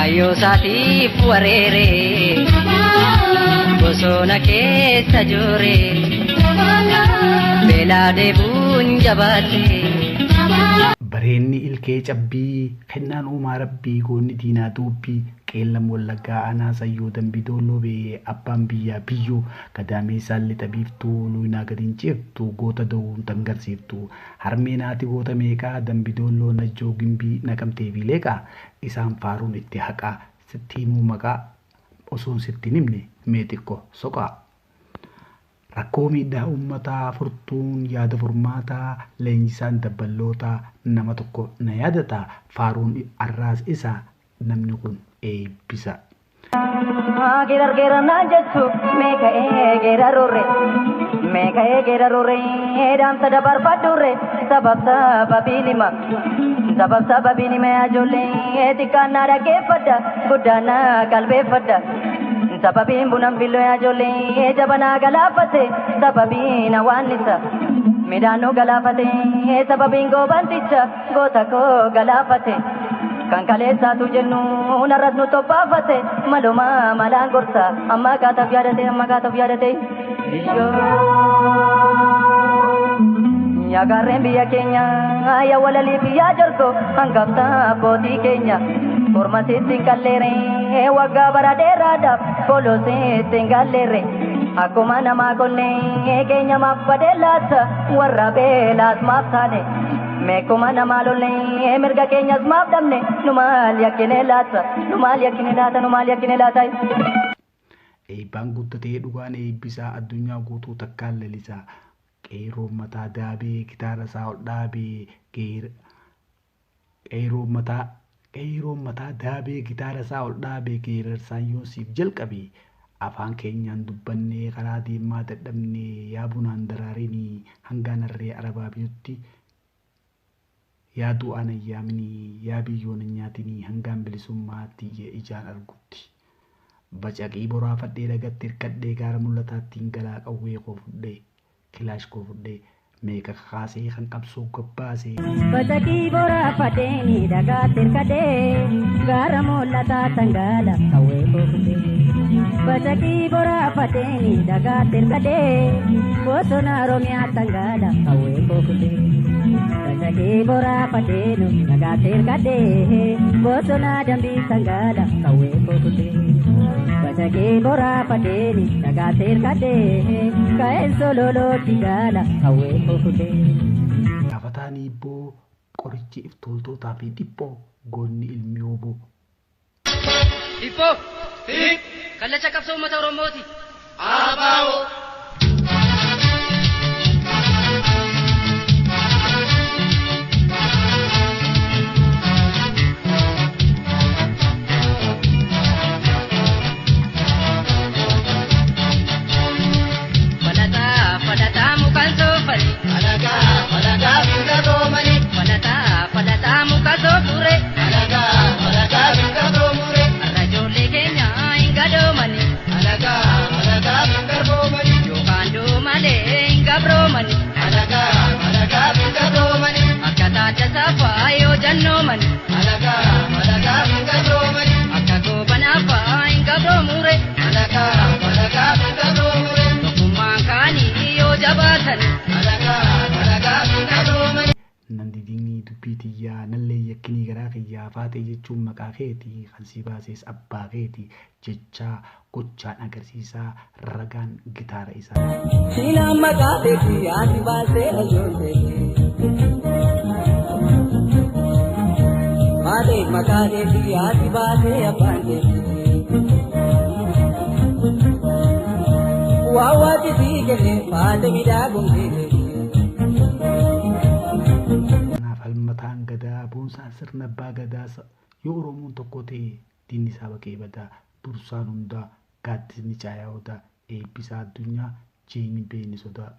Kayo saatiif wareere bosona keessa joore beelaa deebuun jabaate. Bareenni ilkee cabbii kennaan uumaa rabbii goonni diinaa dubbii qeellam wallaggaa aanaa sayyoo dambidooloo bee abbaan biyyaa biyyoo gadaamee saalli xabiiftuu luynaa gadiin ceeftu goota da'uun tangarsiiftu harmee naati goota meeqaa dambidooloo najjoo gimbii naqamtee fi leeqaa isaan faaruun itti haqaa sitti himuu maqaa osoon sitti nimne mee xiqqoo soqaa. Rakkoo miidhaa uummataa furtuun yaada furmaataa leenjisaan dabballootaa nama tokko na yaadata faaruun arraas isaa namni kun eebbisa. Geerar naanjattu meeka'ee geerarurre meeka'ee geerarurre dhaamsa dabarfadhurre sabab sababiin hima ijoollee xiqqaannaa dhaggeeffadha guddaannaa qalbeeffadha. Sababiin bunan filoo ijoollee jabanaa galaafate sababiin hawaannisa midhaanuu galaafate sababiin goobanticha goota koo galaafate kan kaleessaatu jennu narras nu tophaafate maluma malaan gorsa amma kaataaf yaadate yaa gaarreen biyya keenya yaa walaliif yaa jorgo hangafta abbootii keenya korma sittiin qalleere waggaa bara dheeraadhaaf koloo sittiin galleere akkuma namaa konnee keenya maaf badee laata warra beelaas maaf taane meekuma namaa lollee mirga keenyas maaf dhabne nu maal yakkine laata. Eebbaan guddatee dhugaan eebbisaa addunyaa guutuu takkaan lalisaa. Qeerroon mataa daabee gitaara isaa ol dhaabee qeerroon mataa daabee gitaara isaa ol dhaabee geerarsaan yoosiif jalqabe afaan keenyaan dubbannee karaa deemaa dadhabnee yaa bunaan daraarinii hangaan harree arabaa biyyotti yaa du'aan ayyaaminii yaa biyyoon nyaatinii hangaan bilisummaatti ijaan argutti bacaqii boraafadhee dhagatti hirkadhee gaara mul'ataattiin galaa qawwee koo fudhee. Kilaash koo fudhee meeqa kaasee kan qabsoo gabbaasee. Bacaqii boraafadhee ni dhagaatti hirkadhee gaara mul'ataa tangaala qawwee koo fudhee. Bacaqii boraafadhee ni dhagaatti hirkadhee bosona Oromiyaa tangaala qawwee koo fudhee. Bacaqii boraafadhee nu dhagaatti hirkadhee bosona dambii tangaala qawwee koo fudhee. Bacaqii boraafadhee ni dhagaatti hirkadhee ka'een sololooti gaala qawwee koo fudhee. Gaafataan ibboo qorichi iftoltootaa fi dhiphoo goonni ilmi oboo. Dhiphoo kallacha qabsoo uummata Oromooti. Abaaboo. Nandidinii dubbii tiyyaa nallee yakkinii garaa kiyyaa faatee jechuun maqaa keetii kan si baases abbaa keetii jechaa gochaan agarsiisaa ragaan gitaara isaa. Siilaan maqaa keetii ati baasee ijoollee. Maalee maqaa keetii ati baasee abbaan keetii. Waawwaati sii galee faate miidhagumtee. Falmataan gadaa boonsaan sirna abbaa gadaa yoo Oromoon tokko ta'e diinni isaa baqee badaa dursaan hundaa gaaddisni caayaa odaa eebbisaa addunyaa jeeni beeni sodaa.